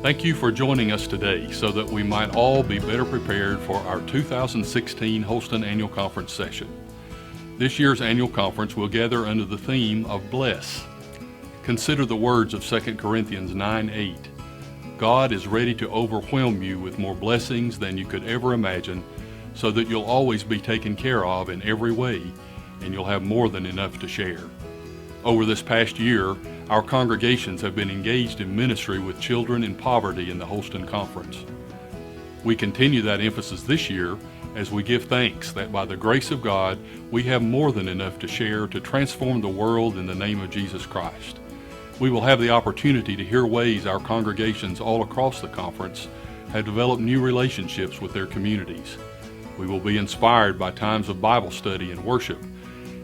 Thank you for joining us today so that we might all be better prepared for our 2016 Holston Annual Conference session. This year's annual conference will gather under the theme of Bless. Consider the words of 2 Corinthians 9:8. God is ready to overwhelm you with more blessings than you could ever imagine, so that you'll always be taken care of in every way, and you'll have more than enough to share. Over this past year, our congregations have been engaged in ministry with children in poverty in the Holston Conference. We continue that emphasis this year as we give thanks that by the grace of God, we have more than enough to share to transform the world in the name of Jesus Christ. We will have the opportunity to hear ways our congregations all across the conference have developed new relationships with their communities. We will be inspired by times of Bible study and worship,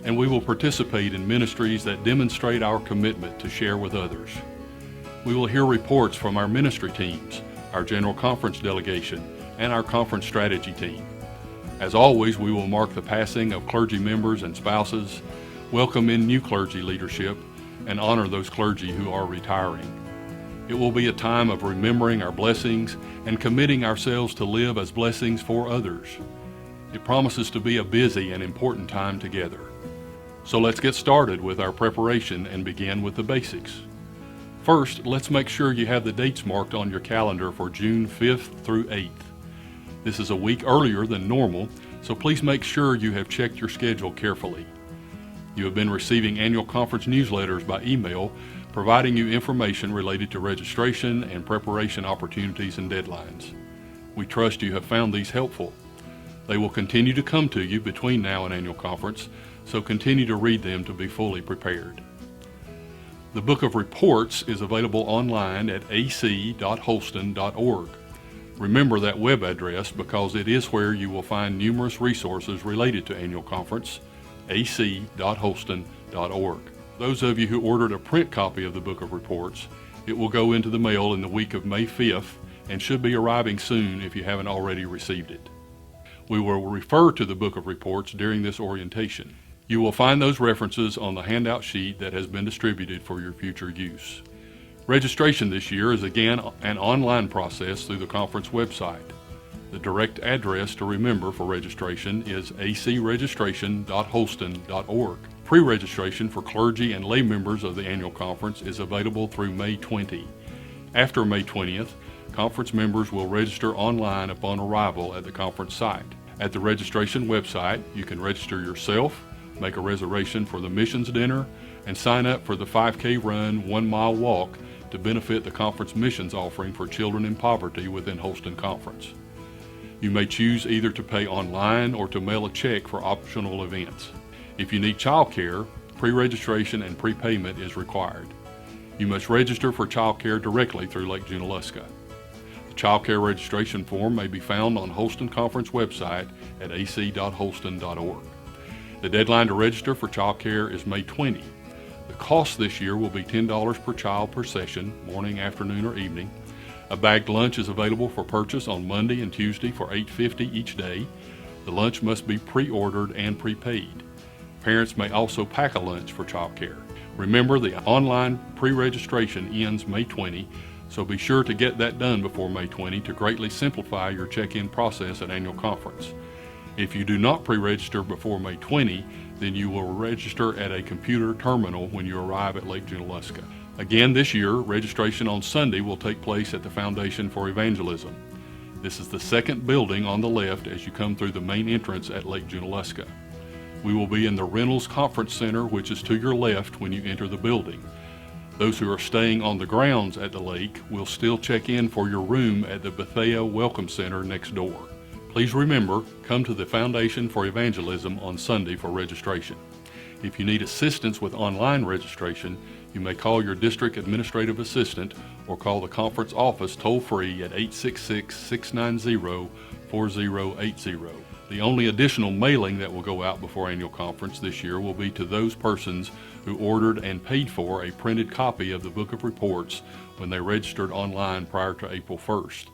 and we will participate in ministries that demonstrate our commitment to share with others. We will hear reports from our ministry teams, our General Conference delegation, and our conference strategy team. As always, we will mark the passing of clergy members and spouses, welcome in new clergy leadership, and honor those clergy who are retiring. It will be a time of remembering our blessings and committing ourselves to live as blessings for others. It promises to be a busy and important time together. So let's get started with our preparation and begin with the basics. First, let's make sure you have the dates marked on your calendar for June 5th through 8th. This is a week earlier than normal, so please make sure you have checked your schedule carefully. You have been receiving annual conference newsletters by email, providing you information related to registration and preparation opportunities and deadlines. We trust you have found these helpful. They will continue to come to you between now and annual conference, so continue to read them to be fully prepared. The Book of Reports is available online at ac.holston.org. Remember that web address because it is where you will find numerous resources related to annual conference, ac.holston.org. Those of you who ordered a print copy of the Book of Reports, it will go into the mail in the week of May 5th and should be arriving soon if you haven't already received it. We will refer to the Book of Reports during this orientation. You will find those references on the handout sheet that has been distributed for your future use. Registration this year is again an online process through the conference website. The direct address to remember for registration is acregistration.holston.org. Pre-registration for clergy and lay members of the annual conference is available through May 20. After May 20th, conference members will register online upon arrival at the conference site. At the registration website, you can register yourself, make a reservation for the missions dinner, and sign up for the 5K run 1 mile walk to benefit the conference missions offering for children in poverty within Holston Conference. You may choose either to pay online or to mail a check for optional events. If you need child care, pre-registration and prepayment is required. You must register for child care directly through Lake Junaluska. The child care registration form may be found on Holston Conference website at ac.holston.org. The deadline to register for child care is May 20. The cost this year will be $10 per child per session, morning, afternoon, or evening. A bagged lunch is available for purchase on Monday and Tuesday for $8.50 each day. The lunch must be pre-ordered and prepaid. Parents may also pack a lunch for child care. Remember, the online pre-registration ends May 20, so be sure to get that done before May 20 to greatly simplify your check-in process at annual conference. If you do not pre-register before May 20, then you will register at a computer terminal when you arrive at Lake Junaluska. Again this year, registration on Sunday will take place at the Foundation for Evangelism. This is the second building on the left as you come through the main entrance at Lake Junaluska. We will be in the Reynolds Conference Center, which is to your left when you enter the building. Those who are staying on the grounds at the lake will still check in for your room at the Bethea Welcome Center next door. Please remember, come to the Foundation for Evangelism on Sunday for registration. If you need assistance with online registration, you may call your district administrative assistant or call the conference office toll-free at 866-690-4080. The only additional mailing that will go out before annual conference this year will be to those persons who ordered and paid for a printed copy of the Book of Reports when they registered online prior to April 1st.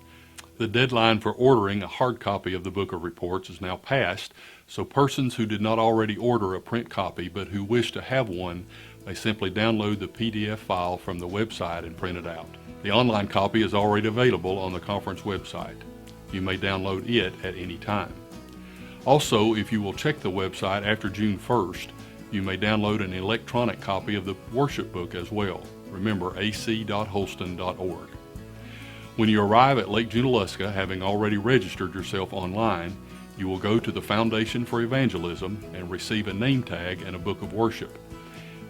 The deadline for ordering a hard copy of the Book of Reports is now passed, so persons who did not already order a print copy but who wish to have one, They simply download the PDF file from the website and print it out. The online copy is already available on the conference website. You may download it at any time. Also, if you will check the website after June 1st, you may download an electronic copy of the worship book as well. Remember, ac.holston.org. When you arrive at Lake Junaluska, having already registered yourself online, you will go to the Foundation for Evangelism and receive a name tag and a book of worship.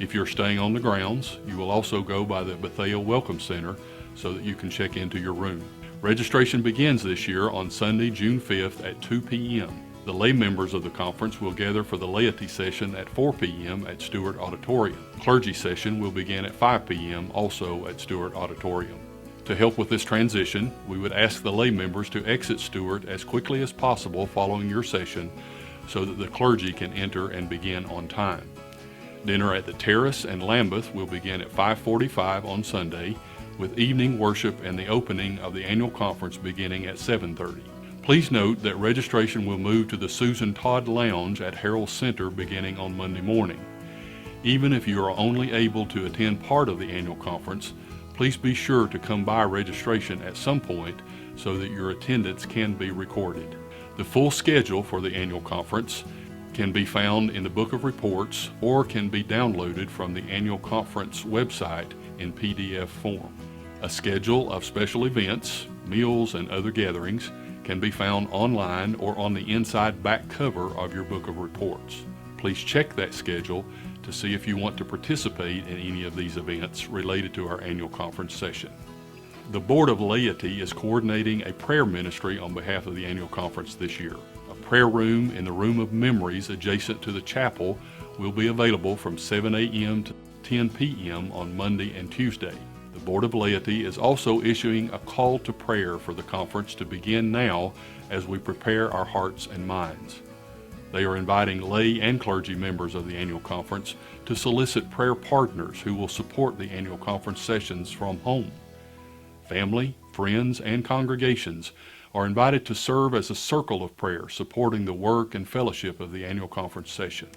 If you're staying on the grounds, you will also go by the Bethel Welcome Center so that you can check into your room. Registration begins this year on Sunday, June 5th at 2 p.m. The lay members of the conference will gather for the Laity session at 4 p.m. at Stewart Auditorium. Clergy Session will begin at 5 p.m. also at Stewart Auditorium. To help with this transition, we would ask the lay members to exit Stewart as quickly as possible following your session so that the clergy can enter and begin on time. Dinner at the Terrace and Lambeth will begin at 5:45 on Sunday, with evening worship and the opening of the annual conference beginning at 7:30. Please note that registration will move to the Susan Todd Lounge at Harrell Center beginning on Monday morning. Even if you are only able to attend part of the annual conference, please be sure to come by registration at some point so that your attendance can be recorded. The full schedule for the annual conference can be found in the Book of Reports or can be downloaded from the annual conference website in PDF form. A schedule of special events, meals, and other gatherings can be found online or on the inside back cover of your Book of Reports. Please check that schedule to see if you want to participate in any of these events related to our annual conference session. The Board of Laity is coordinating a prayer ministry on behalf of the annual conference this year. A prayer room in the Room of Memories adjacent to the chapel will be available from 7 a.m. to 10 p.m. on Monday and Tuesday. The Board of Laity is also issuing a call to prayer for the conference to begin now as we prepare our hearts and minds. They are inviting lay and clergy members of the annual conference to solicit prayer partners who will support the annual conference sessions from home. Family, friends, and congregations are invited to serve as a circle of prayer, supporting the work and fellowship of the annual conference session.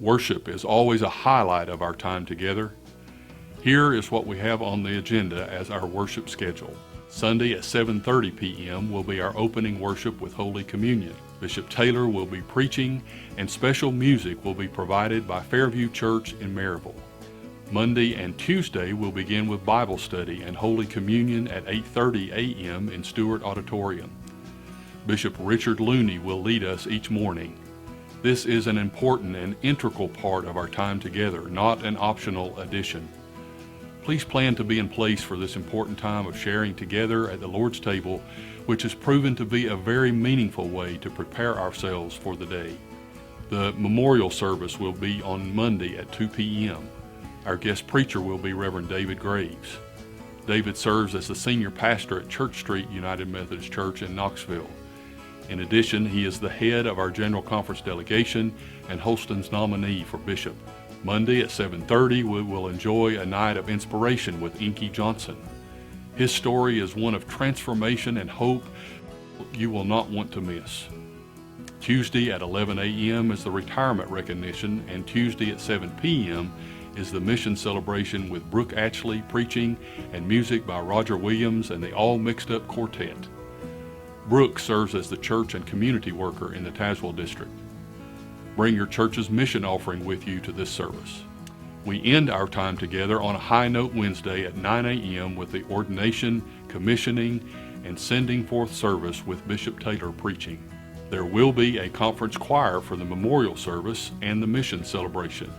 Worship is always a highlight of our time together. Here is what we have on the agenda as our worship schedule. Sunday at 7:30 p.m. will be our opening worship with Holy Communion. Bishop Taylor will be preaching, and special music will be provided by Fairview Church in Maryville. Monday and Tuesday will begin with Bible study and Holy Communion at 8:30 a.m. in Stewart Auditorium. Bishop Richard Looney will lead us each morning. This is an important and integral part of our time together, not an optional addition. Please plan to be in place for this important time of sharing together at the Lord's table, which has proven to be a very meaningful way to prepare ourselves for the day. The memorial service will be on Monday at 2 p.m. Our guest preacher will be Reverend David Graves. David serves as the senior pastor at Church Street United Methodist Church in Knoxville. In addition, he is the head of our General Conference delegation and Holston's nominee for bishop. Monday at 7:30, we will enjoy a night of inspiration with Inky Johnson. His story is one of transformation and hope you will not want to miss. Tuesday at 11 a.m. is the retirement recognition, and Tuesday at 7 p.m. is the mission celebration with Brooke Ashley preaching and music by Roger Williams and the All Mixed Up Quartet. Brooke serves as the church and community worker in the Tazewell district. Bring your church's mission offering with you to this service. We end our time together on a high note Wednesday at 9 a.m. with the ordination, commissioning, and sending forth service with Bishop Taylor preaching. There will be a conference choir for the memorial service and the mission celebration.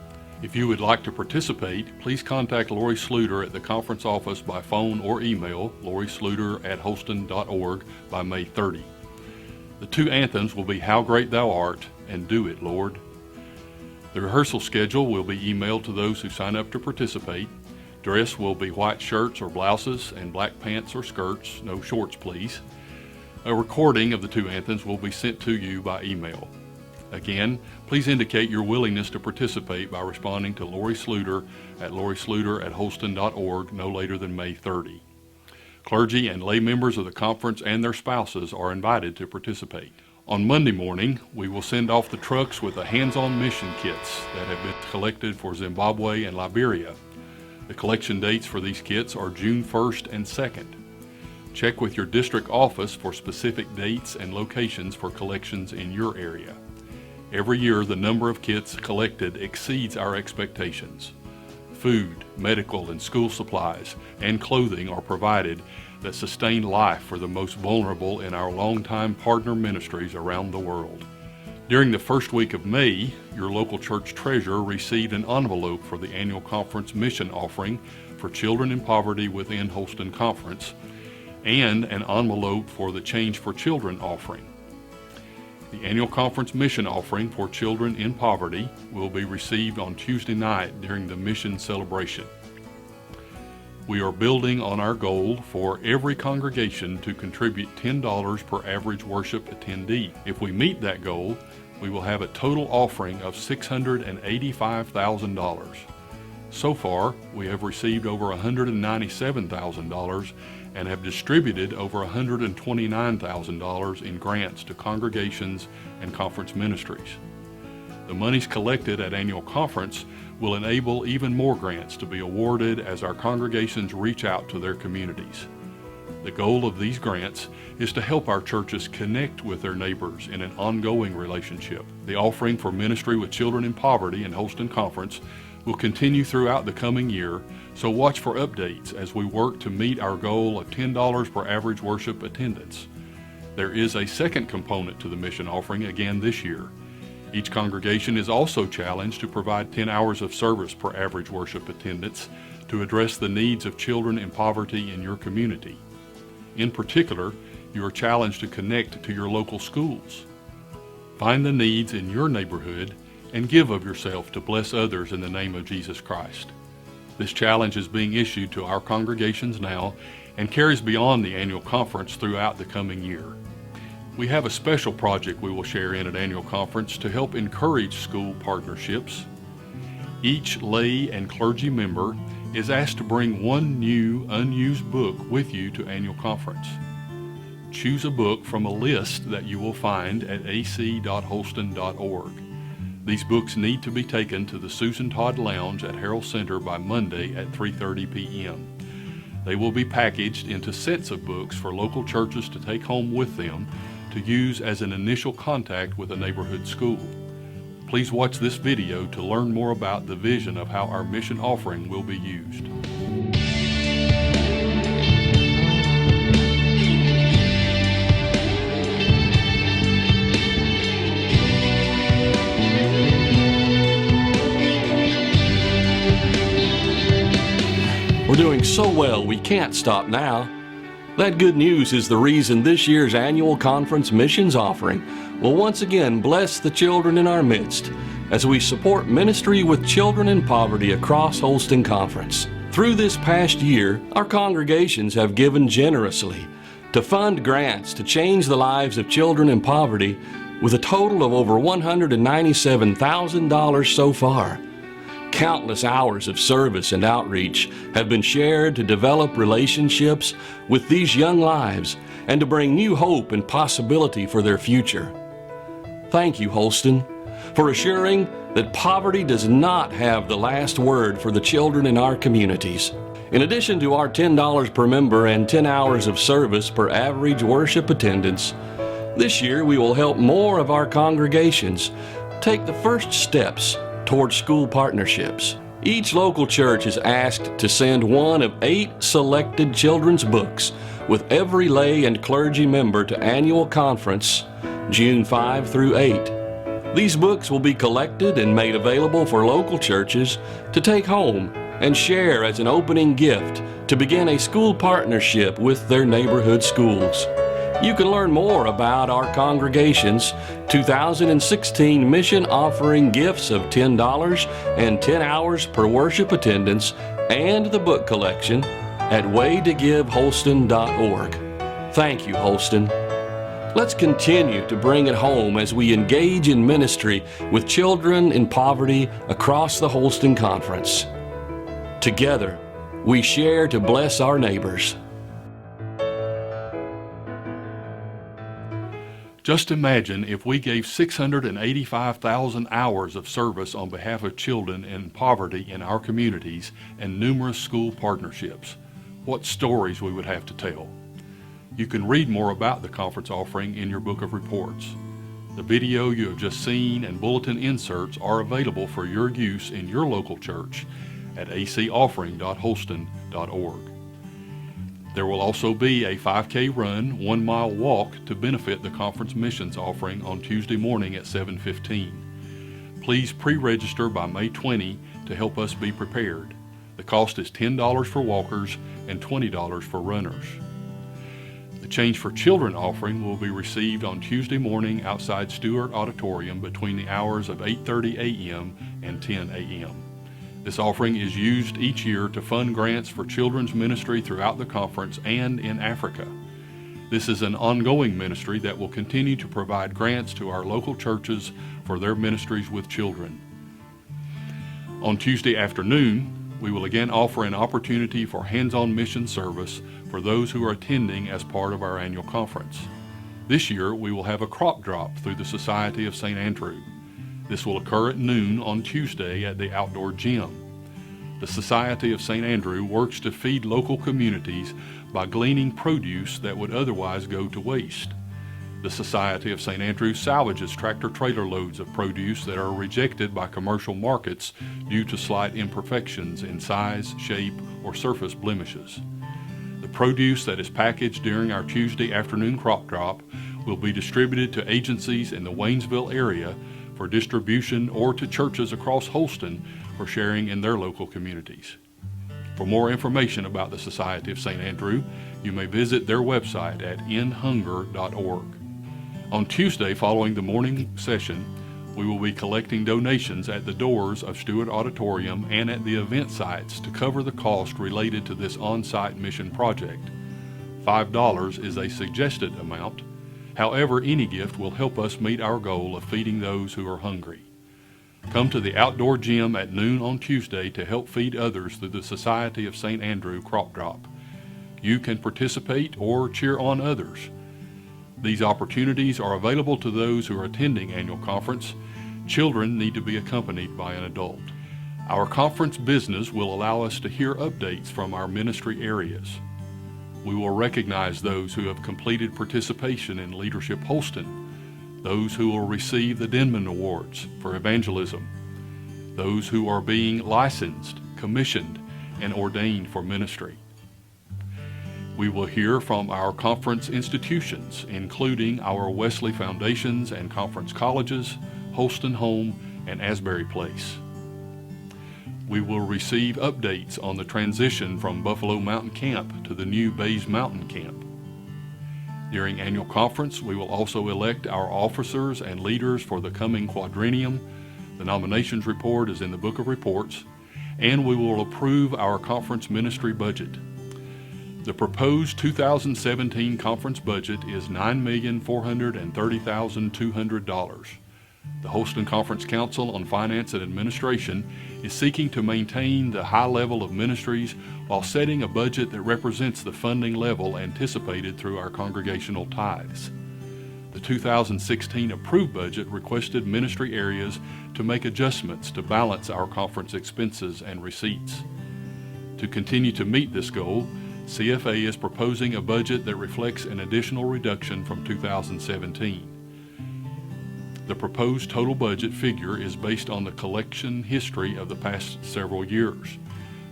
If you would like to participate, please contact Lori Sluter at the conference office by phone or email, lorisluter@holston.org, by May 30. The two anthems will be How Great Thou Art and Do It, Lord. The rehearsal schedule will be emailed to those who sign up to participate. Dress will be white shirts or blouses and black pants or skirts, no shorts please. A recording of the two anthems will be sent to you by email. Again, please indicate your willingness to participate by responding to Lori Sluter at lorisluter@holston.org no later than May 30. Clergy and lay members of the conference and their spouses are invited to participate. On Monday morning, we will send off the trucks with the hands-on mission kits that have been collected for Zimbabwe and Liberia. The collection dates for these kits are June 1st and 2nd. Check with your district office for specific dates and locations for collections in your area. Every year, the number of kits collected exceeds our expectations. Food, medical and school supplies, and clothing are provided that sustain life for the most vulnerable in our longtime partner ministries around the world. During the first week of May, your local church treasurer received an envelope for the annual conference mission offering for children in poverty within Holston Conference, and an envelope for the Change for Children offering. The annual conference mission offering for children in poverty will be received on Tuesday night during the mission celebration. We are building on our goal for every congregation to contribute $10 per average worship attendee. If we meet that goal, we will have a total offering of $685,000. So far, we have received over $197,000 and have distributed over $129,000 in grants to congregations and conference ministries. The monies collected at annual conference will enable even more grants to be awarded as our congregations reach out to their communities. The goal of these grants is to help our churches connect with their neighbors in an ongoing relationship. The offering for ministry with children in poverty in Holston Conference will continue throughout the coming year, so watch for updates as we work to meet our goal of $10 per average worship attendance. There is a second component to the mission offering again this year. Each congregation is also challenged to provide 10 hours of service per average worship attendance to address the needs of children in poverty in your community. In particular, you are challenged to connect to your local schools. Find the needs in your neighborhood and give of yourself to bless others in the name of Jesus Christ. This challenge is being issued to our congregations now and carries beyond the annual conference throughout the coming year. We have a special project we will share in at annual conference to help encourage school partnerships. Each lay and clergy member is asked to bring one new, unused book with you to annual conference. Choose a book from a list that you will find at ac.holston.org. These books need to be taken to the Susan Todd Lounge at Harrell Center by Monday at 3:30 p.m. They will be packaged into sets of books for local churches to take home with them to use as an initial contact with a neighborhood school. Please watch this video to learn more about the vision of how our mission offering will be used. We're doing so well we can't stop now. That good news is the reason this year's annual conference missions offering will once again bless the children in our midst as we support ministry with children in poverty across Holston Conference. Through this past year, our congregations have given generously to fund grants to change the lives of children in poverty with a total of over $197,000 so far. Countless hours of service and outreach have been shared to develop relationships with these young lives and to bring new hope and possibility for their future. Thank you, Holston, for assuring that poverty does not have the last word for the children in our communities. In addition to our $10 per member and 10 hours of service per average worship attendance, this year we will help more of our congregations take the first steps towards school partnerships. Each local church is asked to send one of 8 selected children's books with every lay and clergy member to annual conference, June 5 through 8. These books will be collected and made available for local churches to take home and share as an opening gift to begin a school partnership with their neighborhood schools. You can learn more about our congregation's 2016 mission offering gifts of $10 and 10 hours per worship attendance and the book collection at waytogiveholston.org. Thank you, Holston. Let's continue to bring it home as we engage in ministry with children in poverty across the Holston Conference. Together, we share to bless our neighbors. Just imagine if we gave 685,000 hours of service on behalf of children in poverty in our communities and numerous school partnerships. What stories we would have to tell. You can read more about the conference offering in your book of reports. The video you have just seen and bulletin inserts are available for your use in your local church at acoffering.holston.org. There will also be a 5K run, 1 mile walk to benefit the conference missions offering on Tuesday morning at 7:15. Please pre-register by May 20 to help us be prepared. The cost is $10 for walkers and $20 for runners. The Change for Children offering will be received on Tuesday morning outside Stewart Auditorium between the hours of 8:30 a.m. and 10 a.m. This offering is used each year to fund grants for children's ministry throughout the conference and in Africa. This is an ongoing ministry that will continue to provide grants to our local churches for their ministries with children. On Tuesday afternoon, we will again offer an opportunity for hands-on mission service for those who are attending as part of our annual conference. This year, we will have a crop drop through the Society of St. Andrew. This will occur at noon on Tuesday at the outdoor gym. The Society of St. Andrew works to feed local communities by gleaning produce that would otherwise go to waste. The Society of St. Andrew salvages tractor-trailer loads of produce that are rejected by commercial markets due to slight imperfections in size, shape, or surface blemishes. The produce that is packaged during our Tuesday afternoon crop drop will be distributed to agencies in the Waynesville area for distribution or to churches across Holston for sharing in their local communities. For more information about the Society of St. Andrew, you may visit their website at inhunger.org. On Tuesday following the morning session, we will be collecting donations at the doors of Stewart Auditorium and at the event sites to cover the cost related to this on-site mission project. $5 is a suggested amount. However, any gift will help us meet our goal of feeding those who are hungry. Come to the outdoor gym at noon on Tuesday to help feed others through the Society of St. Andrew crop drop. You can participate or cheer on others. These opportunities are available to those who are attending annual conference. Children need to be accompanied by an adult. Our conference business will allow us to hear updates from our ministry areas. We will recognize those who have completed participation in Leadership Holston, those who will receive the Denman Awards for evangelism, those who are being licensed, commissioned, and ordained for ministry. We will hear from our conference institutions, including our Wesley Foundations and Conference Colleges, Holston Home, and Asbury Place. We will receive updates on the transition from Buffalo Mountain Camp to the new Bays Mountain Camp. During annual conference, we will also elect our officers and leaders for the coming quadrennium. The nominations report is in the Book of Reports, and we will approve our conference ministry budget. The proposed 2017 conference budget is $9,430,200. The Holston Conference Council on Finance and Administration is seeking to maintain the high level of ministries while setting a budget that represents the funding level anticipated through our congregational tithes. The 2016 approved budget requested ministry areas to make adjustments to balance our conference expenses and receipts. To continue to meet this goal, CFA is proposing a budget that reflects an additional reduction from 2017. The proposed total budget figure is based on the collection history of the past several years.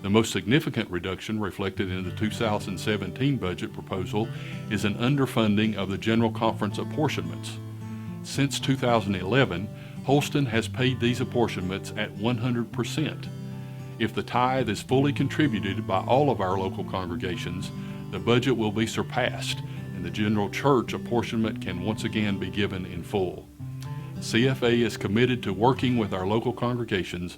The most significant reduction reflected in the 2017 budget proposal is an underfunding of the General Conference apportionments. Since 2011, Holston has paid these apportionments at 100%. If the tithe is fully contributed by all of our local congregations, the budget will be surpassed and the general church apportionment can once again be given in full. CFA is committed to working with our local congregations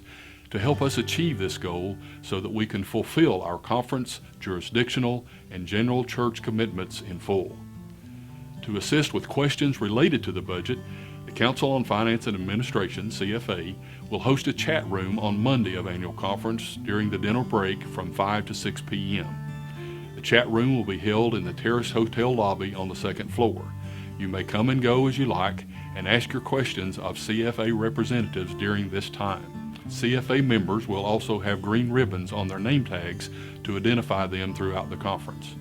to help us achieve this goal so that we can fulfill our conference, jurisdictional, and general church commitments in full. To assist with questions related to the budget, the Council on Finance and Administration, CFA, will host a chat room on Monday of annual conference during the dinner break from 5 to 6 p.m. The chat room will be held in the Terrace Hotel lobby on the second floor. You may come and go as you like and ask your questions of CFA representatives during this time. CFA members will also have green ribbons on their name tags to identify them throughout the conference.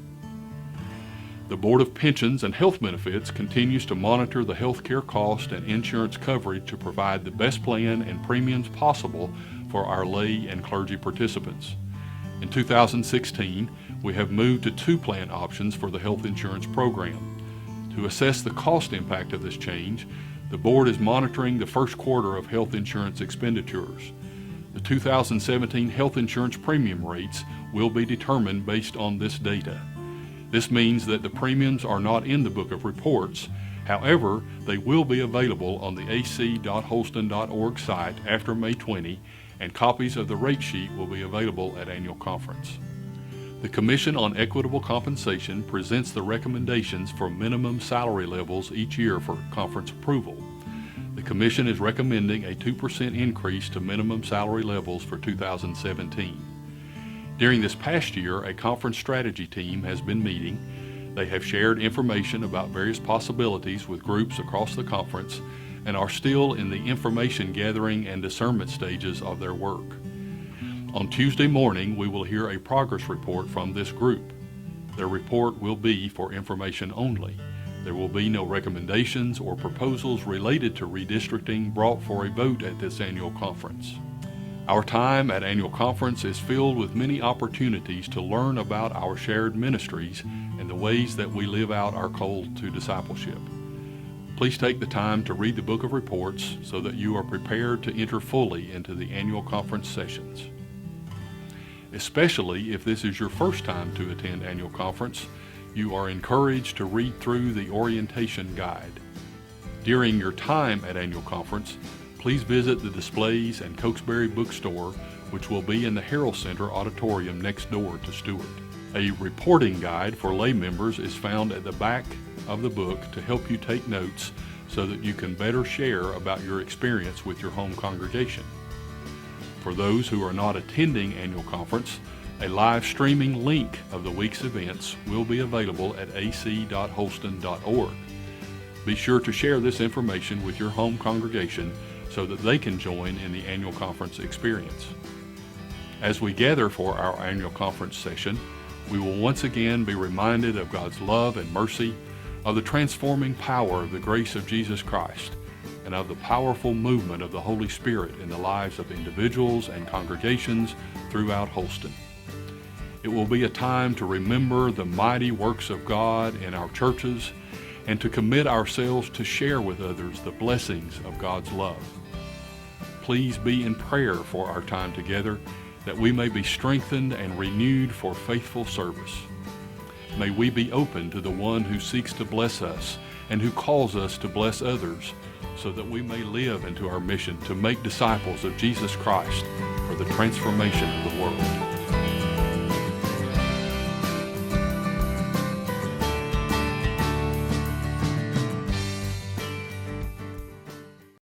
The Board of Pensions and Health Benefits continues to monitor the health care cost and insurance coverage to provide the best plan and premiums possible for our lay and clergy participants. In 2016, we have moved to 2 plan options for the health insurance program. To assess the cost impact of this change, the board is monitoring the first quarter of health insurance expenditures. The 2017 health insurance premium rates will be determined based on this data. This means that the premiums are not in the Book of Reports. However, they will be available on the ac.holston.org site after May 20, and copies of the rate sheet will be available at annual conference. The Commission on Equitable Compensation presents the recommendations for minimum salary levels each year for conference approval. The Commission is recommending a 2% increase to minimum salary levels for 2017. During this past year, a conference strategy team has been meeting. They have shared information about various possibilities with groups across the conference and are still in the information gathering and discernment stages of their work. On Tuesday morning, we will hear a progress report from this group. Their report will be for information only. There will be no recommendations or proposals related to redistricting brought for a vote at this annual conference. Our time at annual conference is filled with many opportunities to learn about our shared ministries and the ways that we live out our call to discipleship. Please take the time to read the Book of Reports so that you are prepared to enter fully into the annual conference sessions. Especially if this is your first time to attend annual conference, you are encouraged to read through the orientation guide. During your time at annual conference, please visit the displays and Cokesbury bookstore, which will be in the Harrell Center auditorium next door to Stewart. A reporting guide for lay members is found at the back of the book to help you take notes so that you can better share about your experience with your home congregation. For those who are not attending annual conference, a live streaming link of the week's events will be available at ac.holston.org. Be sure to share this information with your home congregation so that they can join in the annual conference experience. As we gather for our annual conference session, we will once again be reminded of God's love and mercy, of the transforming power of the grace of Jesus Christ, and of the powerful movement of the Holy Spirit in the lives of individuals and congregations throughout Holston. It will be a time to remember the mighty works of God in our churches and to commit ourselves to share with others the blessings of God's love. Please be in prayer for our time together, that we may be strengthened and renewed for faithful service. May we be open to the one who seeks to bless us and who calls us to bless others, so that we may live into our mission to make disciples of Jesus Christ for the transformation of the world.